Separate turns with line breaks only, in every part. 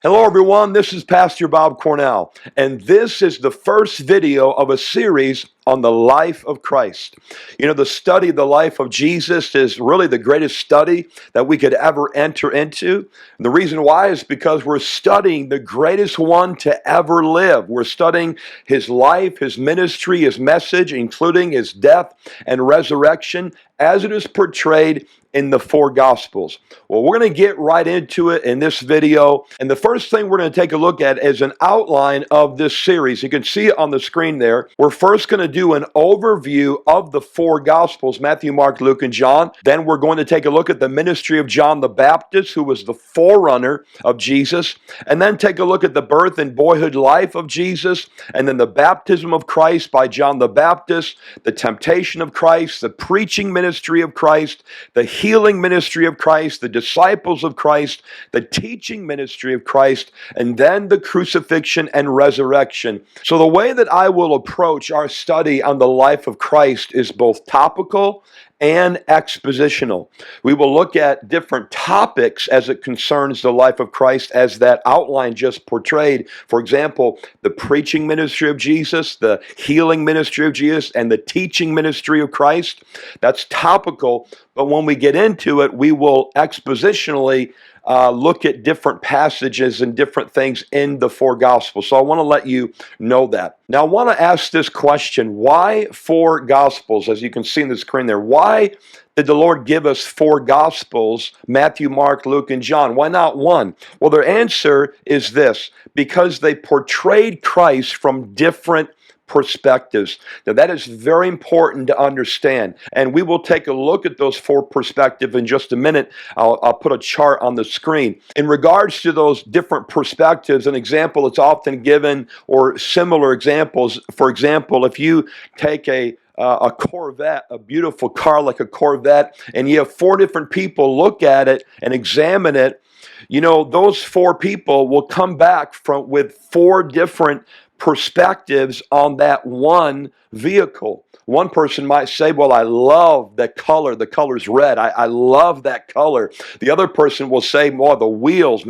Hello everyone, this is Pastor Bob Cornell, and this is the first video of a series on the life of Christ. You know, the study of the life of Jesus is really the greatest study that we could ever enter into. And the reason why is because we're studying the greatest one to ever live. We're studying his life, his ministry, his message, including his death and resurrection as it is portrayed in the four Gospels. Well, we're going to get right into it in this video. And the first thing we're going to take a look at is an outline of this series. You can see it on the screen there. We're first going to do an overview of the four Gospels, Matthew, Mark, Luke, and John. Then we're going to take a look at the ministry of John the Baptist, who was the forerunner of Jesus. And then take a look at the birth and boyhood life of Jesus. And then the baptism of Christ by John the Baptist, the temptation of Christ, the preaching ministry of Christ, the healing ministry of Christ, the disciples of Christ, the teaching ministry of Christ, and then the crucifixion and resurrection. So the way that I will approach our study on the life of Christ is both topical and expositional. We will look at different topics as it concerns the life of Christ as that outline just portrayed. For example, the preaching ministry of Jesus, the healing ministry of Jesus, and the teaching ministry of Christ. That's topical, but when we get into it, we will expositionally look at different passages and different things in the four Gospels. So I want to let you know that. Now I want to ask this question: why four Gospels? As you can see in the screen there, why did the Lord give us four Gospels, Matthew, Mark, Luke, and John? Why not one? Well, their answer is this: because they portrayed Christ from different perspectives. Now that is very important to understand, and we will take a look at those four perspectives in just a minute. I'll put a chart on the screen. In regards to those different perspectives, an example that's often given, or similar examples, for example, if you take a Corvette, a beautiful car like a Corvette, and you have four different people look at it and examine it, you know, those four people will come back with four different perspectives on that one vehicle. One person might say, well, I love the color's red. I love that color. The other person will say, well, the wheels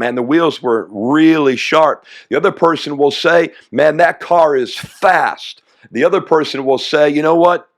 were really sharp. The other person will say, man, that car is fast. The other person will say, you know what?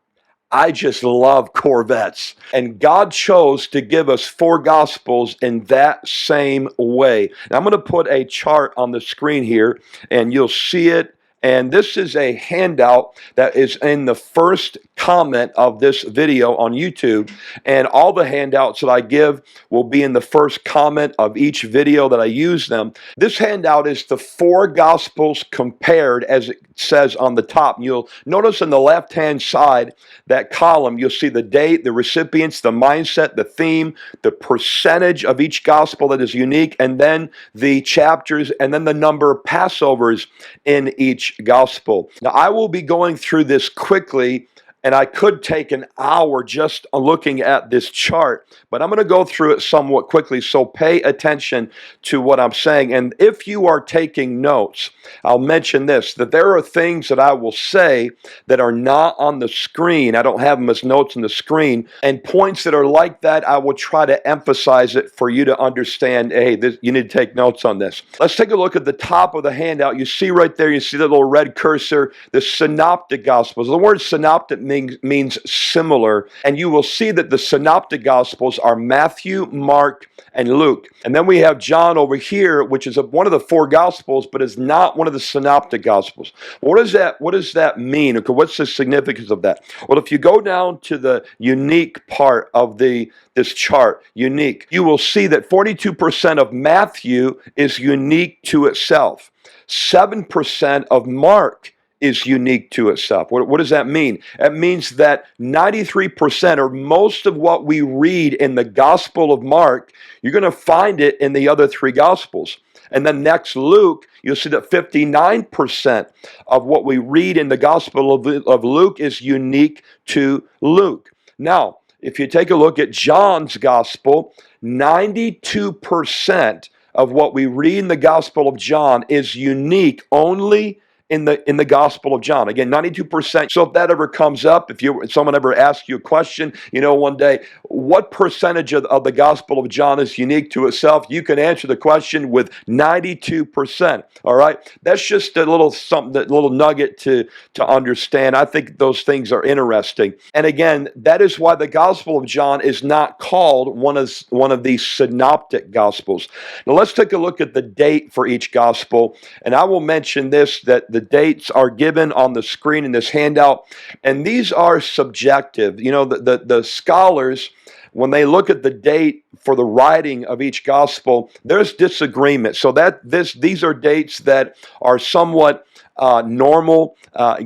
I just love Corvettes. And God chose to give us four Gospels in that same way. And I'm going to put a chart on the screen here, and you'll see it. And this is a handout that is in the first comment of this video on YouTube. And all the handouts that I give will be in the first comment of each video that I use them. This handout is the four Gospels compared, as it says on the top. You'll notice on the left-hand side, that column, you'll see the date, the recipients, the mindset, the theme, the percentage of each Gospel that is unique, and then the chapters, and then the number of Passovers in each Gospel. Now, I will be going through this quickly, and I could take an hour just looking at this chart, but I'm going to go through it somewhat quickly, so pay attention to what I'm saying. And if you are taking notes, I'll mention this, that there are things that I will say that are not on the screen. I don't have them as notes on the screen. And points that are like that, I will try to emphasize it for you to understand, hey, you need to take notes on this. Let's take a look at the top of the handout. You see right there, you see the little red cursor, the synoptic Gospels. The word synoptic means similar, and you will see that the synoptic Gospels are Matthew, Mark, and Luke. And then we have John over here, which is one of the four Gospels, but is not one of the synoptic Gospels. What does that mean? Okay, what's the significance of that? Well, if you go down to the unique part of this chart, unique, you will see that 42% of Matthew is unique to itself. 7% of Mark is unique to itself. What does that mean? It means that 93%, or most of what we read in the Gospel of Mark, you're going to find it in the other three Gospels. And then next, Luke, you'll see that 59% of what we read in the Gospel of Luke is unique to Luke. Now, if you take a look at John's Gospel, 92% of what we read in the Gospel of John is unique only in the Gospel of John. Again, 92%. So if that ever comes up, if someone ever asks you a question, one day, what percentage of the Gospel of John is unique to itself? You can answer the question with 92%. All right, that's just a little something, that little nugget to understand. I think those things are interesting. And again, that is why the Gospel of John is not called one of these synoptic Gospels. Now let's take a look at the date for each Gospel, and I will mention this, that the dates are given on the screen in this handout, and these are subjective. The scholars, when they look at the date for the writing of each gospel, there's disagreement. So these are dates that are somewhat normal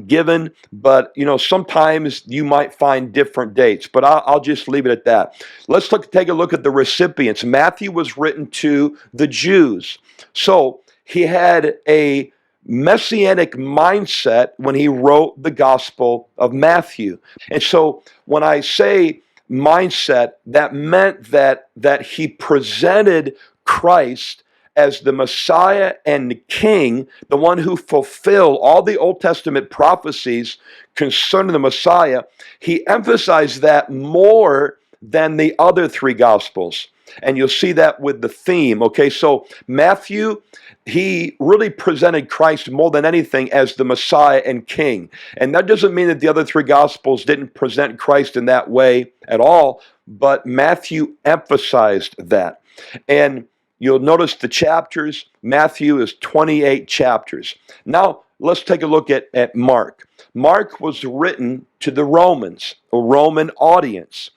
given, but sometimes you might find different dates. But I'll just leave it at that. Let's take a look at the recipients. Matthew was written to the Jews, so he had a messianic mindset when he wrote the Gospel of Matthew. And so when I say mindset, that meant that he presented Christ as the Messiah and the King, the one who fulfilled all the Old Testament prophecies concerning the Messiah. He emphasized that more than the other three Gospels. And you'll see that with the theme. Okay, so Matthew, he really presented Christ more than anything as the Messiah and King. And that doesn't mean that the other three Gospels didn't present Christ in that way at all, but Matthew emphasized that. And you'll notice the chapters. Matthew is 28 chapters. Now, let's take a look at Mark. Mark was written to the Romans, a Roman audience.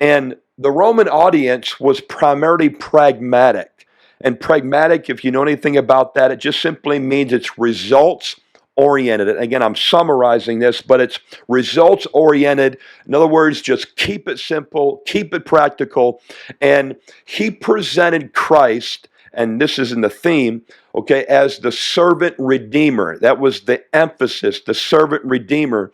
And the Roman audience was primarily pragmatic. And pragmatic, if you know anything about that, it just simply means it's results oriented. Again, I'm summarizing this, but it's results oriented. In other words, just keep it simple, keep it practical. And he presented Christ, and this is in the theme, okay, as the servant redeemer. That was the emphasis, the servant redeemer.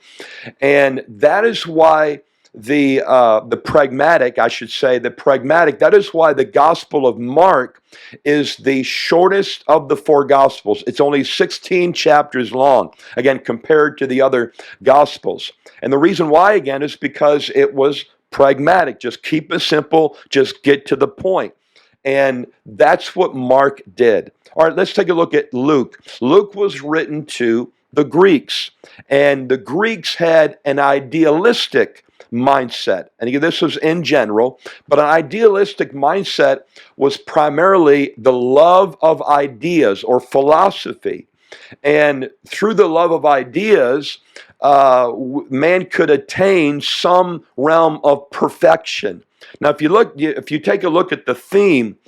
And that is why the pragmatic, that is why the Gospel of Mark is the shortest of the four Gospels. It's only 16 chapters long, again, compared to the other Gospels. And the reason why, again, is because it was pragmatic. Just keep it simple, just get to the point. And that's what Mark did. All right, let's take a look at Luke. Luke was written to the Greeks, and the Greeks had an idealistic mindset. And again, this was in general, but an idealistic mindset was primarily the love of ideas or philosophy. And through the love of ideas, man could attain some realm of perfection. Now, if you take a look at the theme,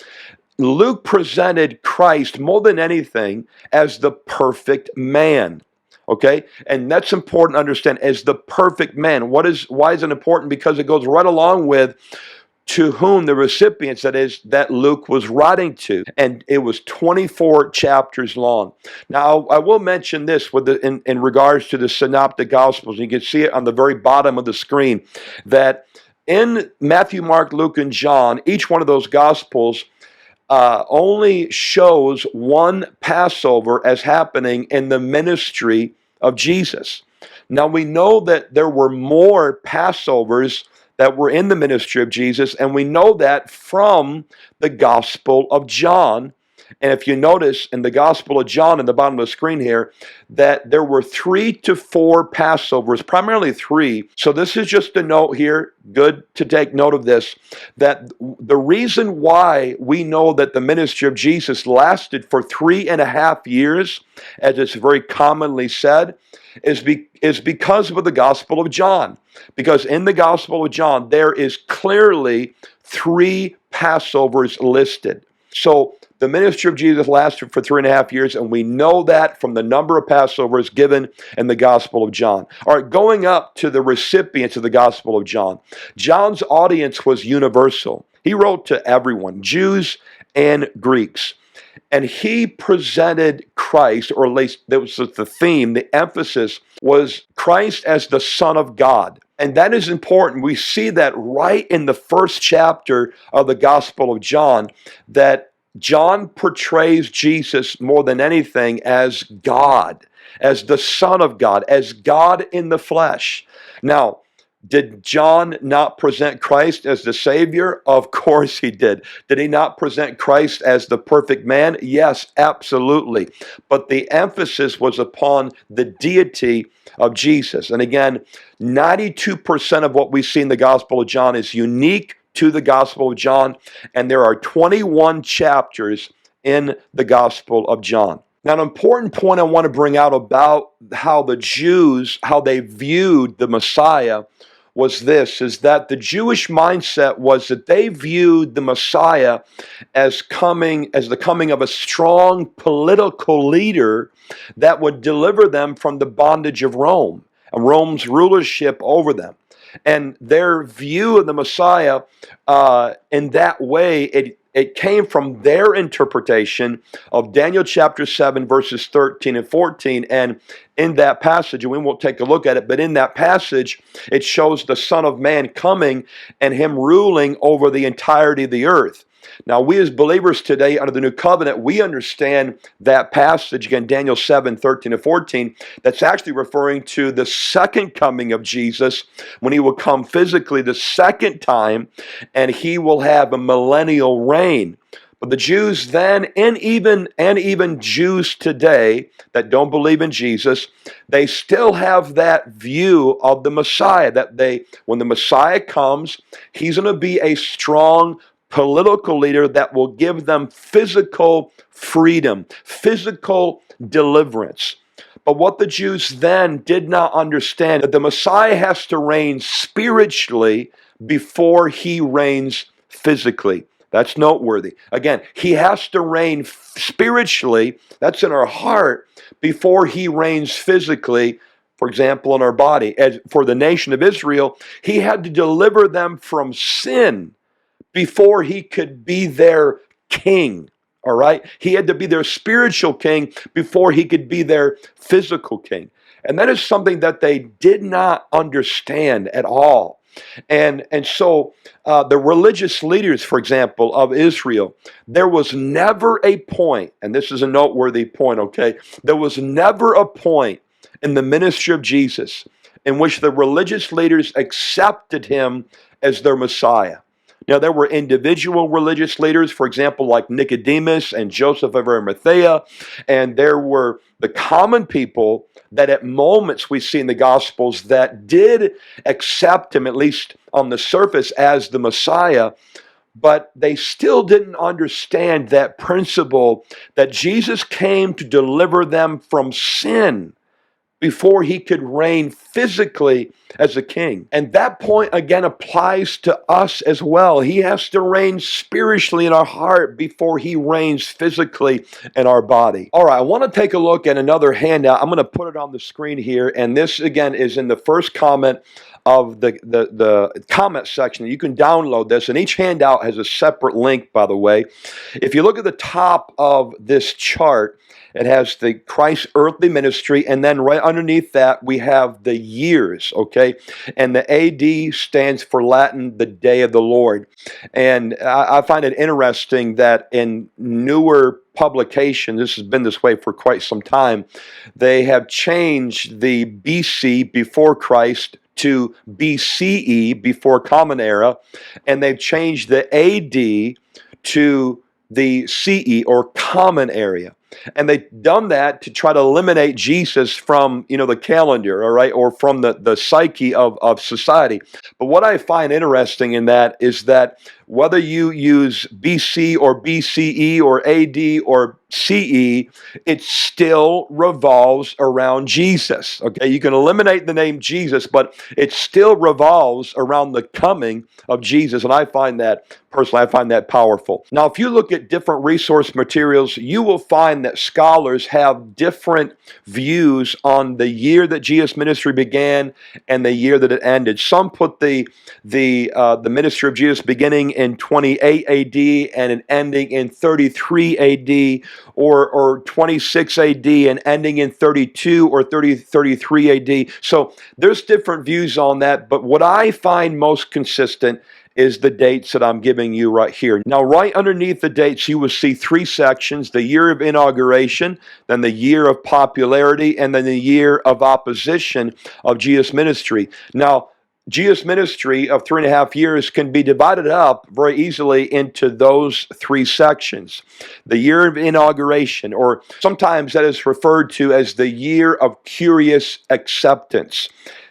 Luke presented Christ more than anything as the perfect man. Okay, and that's important to understand, as the perfect man. Why is it important? Because it goes right along with to whom the recipients, that Luke was writing to, and it was 24 chapters long. Now, I will mention this in regards to the synoptic Gospels. You can see it on the very bottom of the screen, that in Matthew, Mark, Luke, and John, each one of those Gospels only shows one Passover as happening in the ministry of Jesus. Now, we know that there were more Passovers that were in the ministry of Jesus, and we know that from the Gospel of John. And if you notice in the Gospel of John, in the bottom of the screen here, that there were 3 to 4 Passovers, primarily 3. So this is just a note here, good to take note of this, that the reason why we know that the ministry of Jesus lasted for 3.5 years, as it's very commonly said, is because of the Gospel of John. Because in the Gospel of John, there is clearly 3 Passovers listed. So the ministry of Jesus lasted for 3.5 years, and we know that from the number of Passovers given in the Gospel of John. All right, going up to the recipients of the Gospel of John. John's audience was universal. He wrote to everyone, Jews and Greeks. And he presented Christ, or at least that was the theme, the emphasis was Christ as the Son of God. And that is important. We see that right in the first chapter of the Gospel of John, that John portrays Jesus more than anything as God. as the Son of God, as God in the flesh. Now, did John not present Christ as the Savior? Of course he did. Did he not present Christ as the perfect man? Yes, absolutely. But the emphasis was upon the deity of Jesus. And again, 92% of what we see in the Gospel of John is unique to the Gospel of John, and there are 21 chapters in the Gospel of John. Now, an important point I want to bring out about how the Jews, how they viewed the Messiah was this, is that the Jewish mindset was that they viewed the Messiah as the coming of a strong political leader that would deliver them from the bondage of Rome and Rome's rulership over them. And their view of the Messiah in that way, it came from their interpretation of Daniel chapter 7, verses 13 and 14. And in that passage, and we won't take a look at it, but in that passage, it shows the Son of Man coming and him ruling over the entirety of the earth. Now, we as believers today under the new covenant, we understand that passage, again, Daniel 7, 13 and 14, that's actually referring to the second coming of Jesus when he will come physically the second time and he will have a millennial reign. But the Jews then, and even Jews today that don't believe in Jesus, they still have that view of the Messiah, that when the Messiah comes, he's going to be a strong political leader that will give them physical freedom, physical deliverance. But what the Jews then did not understand, that the Messiah has to reign spiritually before he reigns physically. That's noteworthy. Again, he has to reign spiritually, that's in our heart, before he reigns physically, for example, in our body. As for the nation of Israel, he had to deliver them from sin before he could be their king. All right? He had to be their spiritual king before he could be their physical king. And that is something that they did not understand at all. And so the religious leaders, for example, of Israel, there was never a point, and this is a noteworthy point, okay? There was never a point in the ministry of Jesus in which the religious leaders accepted him as their Messiah. Now, there were individual religious leaders, for example, like Nicodemus and Joseph of Arimathea, and there were the common people that at moments we see in the Gospels that did accept him, at least on the surface, as the Messiah, but they still didn't understand that principle that Jesus came to deliver them from sin before he could reign physically as a king. And that point again applies to us as well. He has to reign spiritually in our heart before he reigns physically in our body. All right, I want to take a look at another handout. I'm going to put it on the screen here, and this again is in the first comment of the comment section. You can download this, and each handout has a separate link, by the way. If you look at the top of this chart, it has the Christ's earthly ministry, and then right underneath that, we have the years, okay? And the AD stands for Latin, the day of the Lord. And I find it interesting that in newer publications, this has been this way for quite some time, they have changed the BC, before Christ, to BCE, before Common Era, and they've changed the AD to the CE, or Common Era. And they've done that to try to eliminate Jesus from, the calendar, all right, or from the psyche of society. But what I find interesting in that is that whether you use BC or BCE or AD or CE, it still revolves around Jesus. Okay, you can eliminate the name Jesus, but it still revolves around the coming of Jesus. And I find that, personally, I find that powerful. Now, if you look at different resource materials, you will find that scholars have different views on the year that Jesus' ministry began and the year that it ended. Some put the ministry of Jesus beginning in 28 AD and an ending in 33 AD, or 26 AD and ending in 32 or 33 AD. So there's different views on that, but what I find most consistent is the dates that I'm giving you right here. Now, right underneath the dates, you will see three sections: the year of inauguration, then the year of popularity, and then the year of opposition of Jesus' ministry. Now, Jesus' ministry of 3.5 years can be divided up very easily into those three sections. The year of inauguration, or sometimes that is referred to as the year of curious acceptance.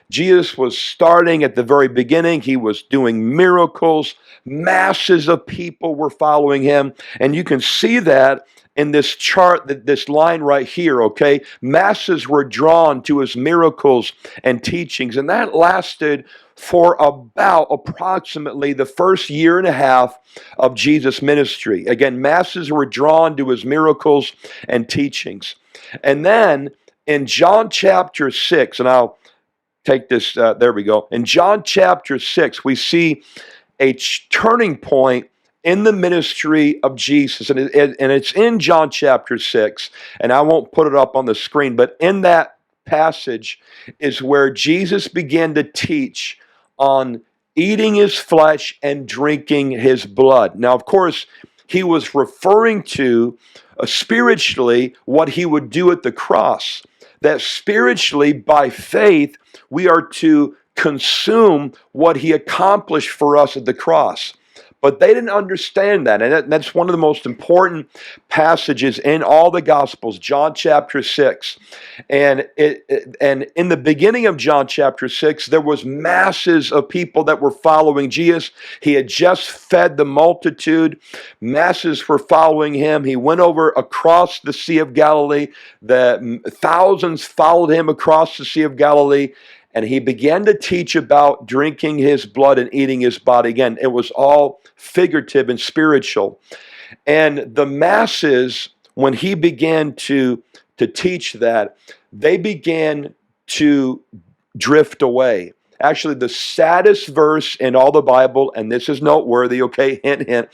Jesus was starting at the very beginning. He was doing miracles. Masses of people were following him. And you can see that in this chart, this line right here, okay? Masses were drawn to his miracles and teachings. And that lasted for about approximately the first year and a half of Jesus' ministry. Again, masses were drawn to his miracles and teachings. And then in John chapter 6, and I'll take this, there we go. In John chapter 6, we see a turning point in the ministry of Jesus. And it's in John chapter 6, and I won't put it up on the screen, but in that passage is where Jesus began to teach on eating his flesh and drinking his blood. Now, of course, he was referring to spiritually what he would do at the cross. That spiritually, by faith, we are to consume what he accomplished for us at the cross. But they didn't understand that. And that's one of the most important passages in all the Gospels, John chapter 6. And in the beginning of John chapter 6, there was masses of people that were following Jesus. He had just fed the multitude. Masses were following him. He went over across the Sea of Galilee. The thousands followed him across the Sea of Galilee. And he began to teach about drinking his blood and eating his body. Again, it was all figurative and spiritual. And the masses, when he began to teach that, they began to drift away. Actually, the saddest verse in all the Bible, and this is noteworthy, okay, hint, hint,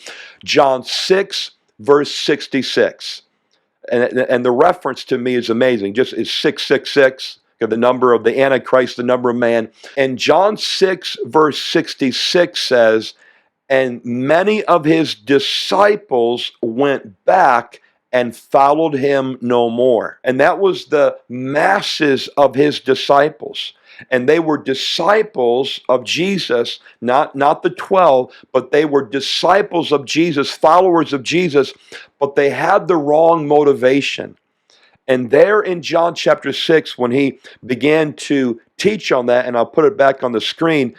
John 6, verse 66. And the reference to me is amazing, just is 666. The number of the Antichrist, the number of man. And John 6, verse 66 says, and many of his disciples went back and followed him no more. And that was the masses of his disciples. And they were disciples of Jesus, not the 12, but they were disciples of Jesus, followers of Jesus, but they had the wrong motivation. And there in John chapter 6, when he began to teach on that, and I'll put it back on the screen,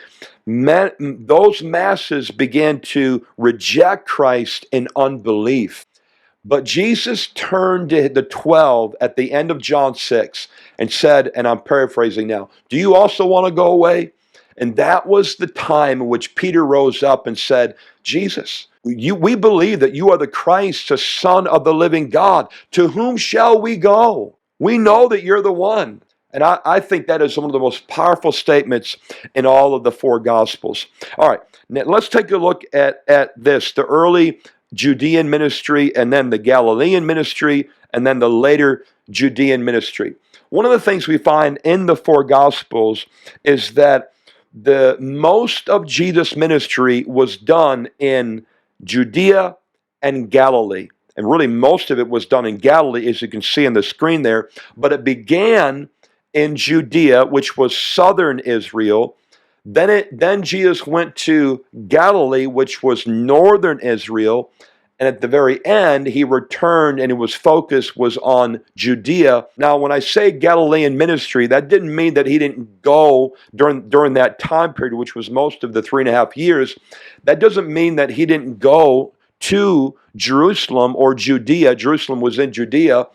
those masses began to reject Christ in unbelief. But Jesus turned to the 12 at the end of John 6 and said, and I'm paraphrasing now, do you also want to go away? And that was the time in which Peter rose up and said, Jesus, we believe that you are the Christ, the Son of the living God. To whom shall we go? We know that you're the one. And I think that is one of the most powerful statements in all of the four Gospels. All right, now let's take a look at this, the early Judean ministry, and then the Galilean ministry, and then the later Judean ministry. One of the things we find in the four Gospels is that the most of Jesus' ministry was done in Judea and Galilee. And really most of it was done in Galilee, as you can see on the screen there. But it began in Judea, which was southern Israel. Then Jesus went to Galilee, which was northern Israel. And at the very end, he returned and his focus was on Judea. Now, when I say Galilean ministry, that didn't mean that he didn't go during that time period, which was most of the 3.5 years. That doesn't mean that he didn't go to Jerusalem or Judea. Jerusalem was in Judea.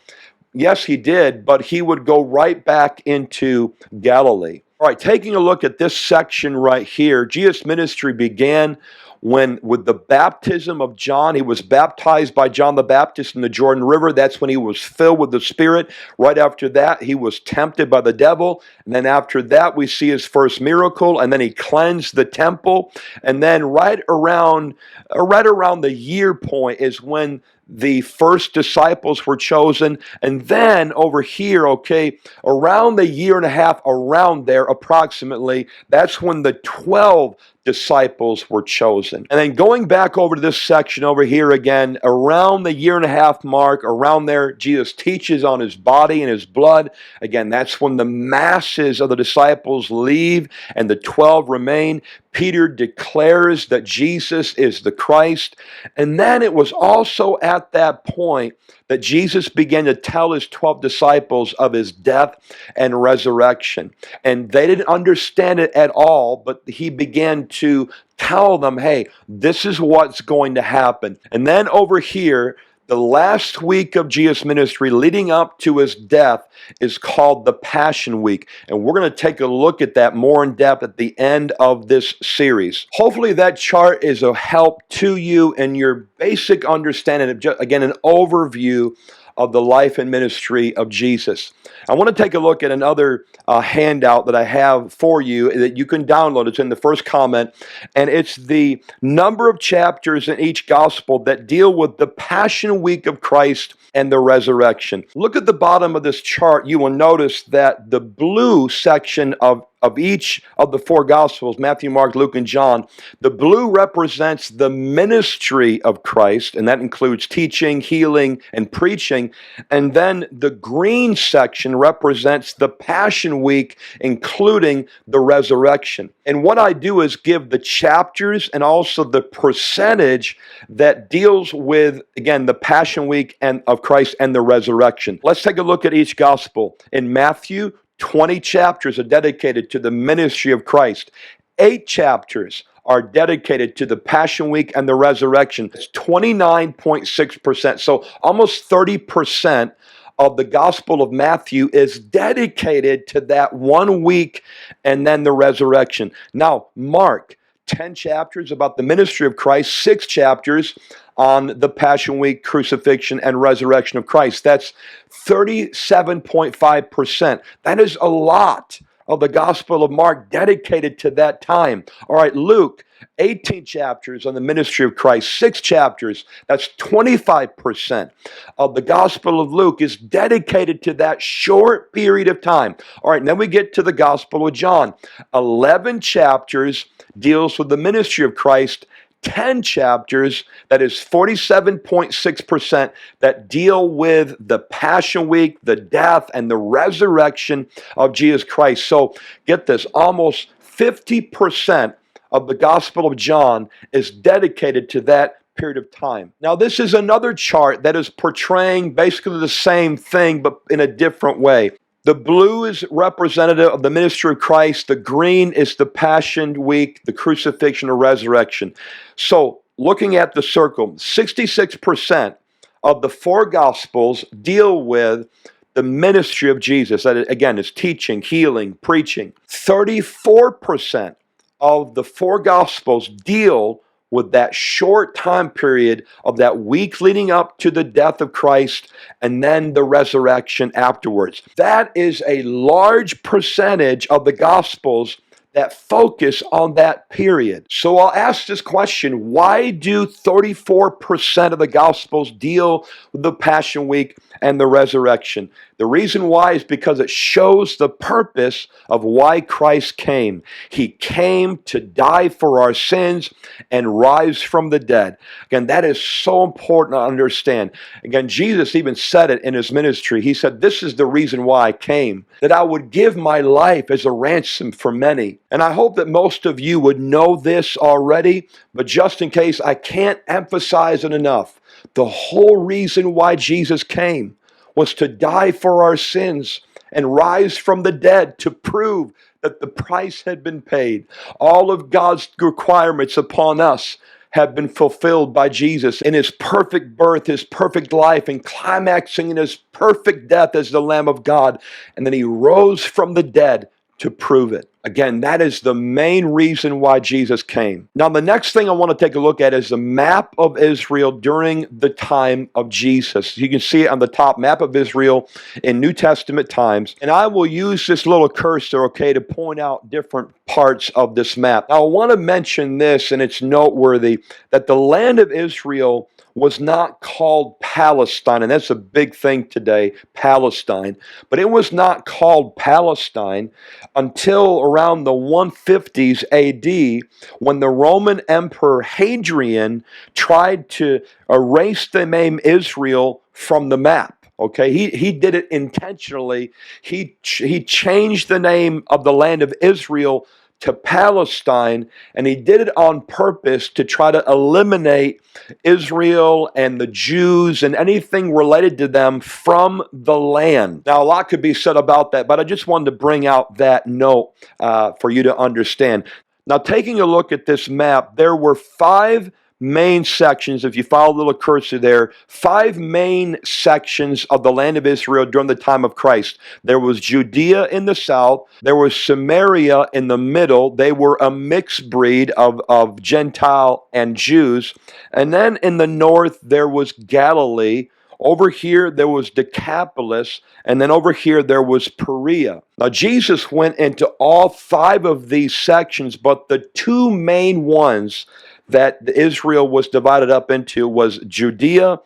Yes, he did, but he would go right back into Galilee. All right, taking a look at this section right here, Jesus' ministry began when with the baptism of John, he was baptized by John the Baptist in the Jordan River. That's when he was filled with the Spirit. Right after that, he was tempted by the devil. And then after that, we see his first miracle. And then he cleansed the temple. And then right around the year point is when the first disciples were chosen. And then over here, okay, around the year and a half, around there approximately, that's when the 12 disciples were chosen. And then going back over to this section over here again, around the year and a half mark, around there, Jesus teaches on his body and his blood. Again, that's when the masses of the disciples leave and the 12 remain. Peter declares that Jesus is the Christ. And then it was also at that point that Jesus began to tell his 12 disciples of his death and resurrection. And they didn't understand it at all, but he began to tell them, hey, this is what's going to happen. And then over here, the last week of Jesus' ministry leading up to his death is called the Passion Week. And we're going to take a look at that more in depth at the end of this series. Hopefully that chart is a help to you in your basic understanding of, just, again, an overview of the life and ministry of Jesus. I want to take a look at another handout that I have for you that you can download. It's in the first comment, and it's the number of chapters in each gospel that deal with the Passion Week of Christ and the resurrection. Look at the bottom of this chart. You will notice that the blue section of each of the four Gospels, Matthew, Mark, Luke, and John, the blue represents the ministry of Christ, and that includes teaching, healing, and preaching. And then the green section represents the Passion Week, including the resurrection. And what I do is give the chapters and also the percentage that deals with, again, the Passion Week and of Christ and the resurrection. Let's take a look at each Gospel. In Matthew, 20 chapters are dedicated to the ministry of Christ. 8 chapters are dedicated to the Passion Week and the resurrection. It's 29.6%. So almost 30% of the Gospel of Matthew is dedicated to that 1 week and then the resurrection. Now, Mark, 10 chapters about the ministry of Christ, 6 chapters on the Passion Week, crucifixion, and resurrection of Christ. That's 37.5%. That is a lot of the Gospel of Mark dedicated to that time. All right, Luke, 18 chapters on the ministry of Christ, 6 chapters. That's 25% of the Gospel of Luke is dedicated to that short period of time. All right, and then we get to the Gospel of John. 11 chapters deals with the ministry of Christ. 10 chapters, that is 47.6%, that deal with the Passion Week, the death, and the resurrection of Jesus Christ. So get this, almost 50% of the Gospel of John is dedicated to that period of time. Now, this is another chart that is portraying basically the same thing, but in a different way. The blue is representative of the ministry of Christ. The green is the Passion Week, the crucifixion or resurrection. So looking at the circle, 66% of the 4 Gospels deal with the ministry of Jesus. That, again, is teaching, healing, preaching. 34% of the 4 Gospels deal with that short time period of that week leading up to the death of Christ and then the resurrection afterwards. That is a large percentage of the Gospels that focus on that period. So I'll ask this question: why do 34% of the Gospels deal with the Passion Week and the resurrection? The reason why is because it shows the purpose of why Christ came. He came to die for our sins and rise from the dead. Again, that is so important to understand. Again, Jesus even said it in his ministry. He said, this is the reason why I came, that I would give my life as a ransom for many. And I hope that most of you would know this already, but just in case, I can't emphasize it enough. The whole reason why Jesus came was to die for our sins and rise from the dead to prove that the price had been paid. All of God's requirements upon us have been fulfilled by Jesus in his perfect birth, his perfect life, and climaxing in his perfect death as the Lamb of God. And then he rose from the dead to prove it. Again, that is the main reason why Jesus came. Now, the next thing I want to take a look at is the map of Israel during the time of Jesus. You can see it on the top, map of Israel in New Testament times. And I will use this little cursor, okay, to point out different parts of this map. Now, I want to mention this, and it's noteworthy, that the land of Israel was not called Palestine, and that's a big thing today, Palestine. But it was not called Palestine until around the 150s AD, when the Roman Emperor Hadrian tried to erase the name Israel from the map. Okay, he did it intentionally. He changed the name of the land of Israel to Palestine, and he did it on purpose to try to eliminate Israel and the Jews and anything related to them from the land. Now, a lot could be said about that, but I just wanted to bring out that note for you to understand. Now, taking a look at this map, there were 5 main sections. If you follow the little cursor there, 5 main sections of the land of Israel during the time of Christ. There was Judea in the south, there was Samaria in the middle. They were a mixed breed of Gentile and Jews. And then in the north, there was Galilee. Over here, there was Decapolis, and then over here, there was Perea. Now, Jesus went into all 5 of these sections, but the 2 main ones that Israel was divided up into was Judea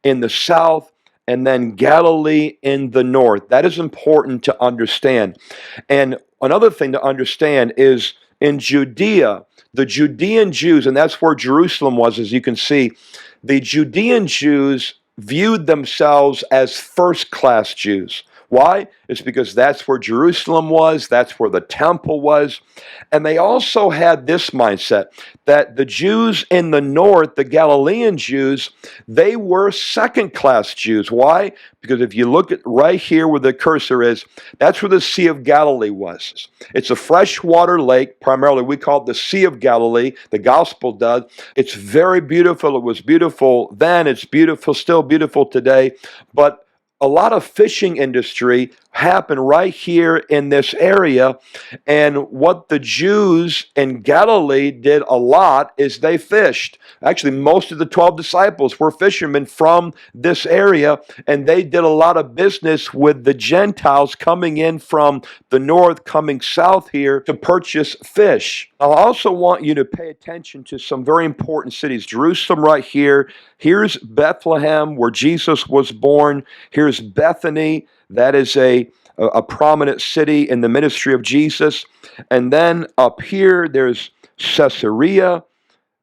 in the south and then Galilee in the north. That is important to understand. And another thing to understand is in Judea, the Judean Jews, and that's where Jerusalem was, as you can see, the Judean Jews viewed themselves as first-class Jews. Why? It's because that's where Jerusalem was, that's where the temple was. And they also had this mindset that the Jews in the north, the Galilean Jews, they were second-class Jews. Why? Because if you look at right here where the cursor is, that's where the Sea of Galilee was. It's a freshwater lake, primarily we call it the Sea of Galilee, the gospel does. It's very beautiful. It was beautiful then, it's beautiful, still beautiful today, but a lot of fishing industry happened right here in this area. And what the Jews in Galilee did a lot is they fished. Actually, most of the 12 disciples were fishermen from this area, and they did a lot of business with the Gentiles coming in from the north, coming south here to purchase fish. I also want you to pay attention to some very important cities. Jerusalem right here. Here's Bethlehem, where Jesus was born. Here's Bethany. That is a prominent city in the ministry of Jesus. And then up here, there's Caesarea.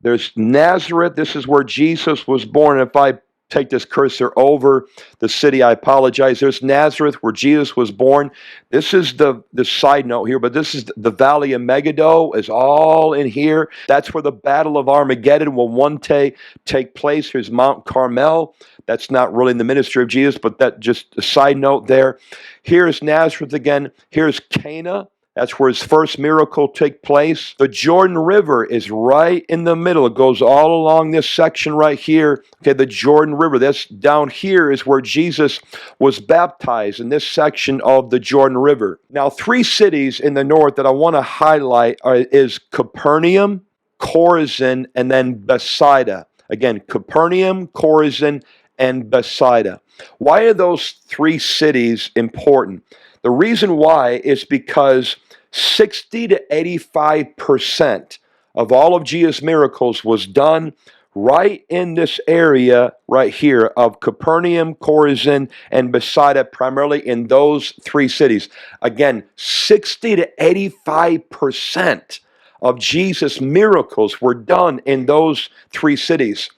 There's Nazareth. This is where Jesus was born. And if I take this cursor over the city, I apologize. There's Nazareth, where Jesus was born. This is the side note here, but this is the Valley of Megiddo is all in here. That's where the Battle of Armageddon will one day take place. Here's Mount Carmel. That's not really in the ministry of Jesus, but that just a side note there. Here's Nazareth again. Here's Cana. That's where his first miracle took place. The Jordan River is right in the middle. It goes all along this section right here. Okay, the Jordan River. That's down here is where Jesus was baptized, in this section of the Jordan River. Now, 3 cities in the north that I want to highlight is Capernaum, Chorazin, and then Bethsaida. Again, Capernaum, Chorazin, and Bethsaida. Why are those 3 cities important? The reason why is because 60 to 85% of all of Jesus' miracles was done right in this area right here of Capernaum, Chorazin, and Bethsaida, primarily in those 3 cities. Again, 60 to 85% of Jesus' miracles were done in those 3 cities.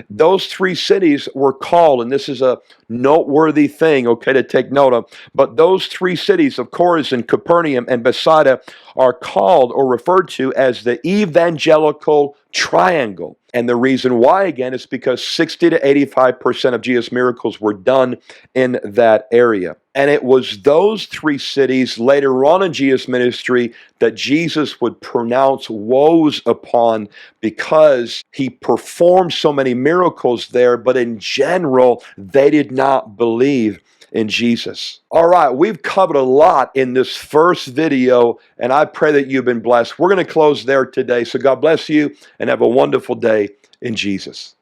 Those 3 cities were called, and this is a noteworthy thing, okay, to take note of, but those 3 cities of Chorazin, Capernaum, and Bethsaida are called or referred to as the evangelical triangle. And the reason why, again, is because 60 to 85% of Jesus' miracles were done in that area. And it was those 3 cities later on in Jesus' ministry that Jesus would pronounce woes upon because he performed so many miracles there, but in general, they did not believe in Jesus. All right, we've covered a lot in this first video, and I pray that you've been blessed. We're going to close there today. So God bless you and have a wonderful day in Jesus.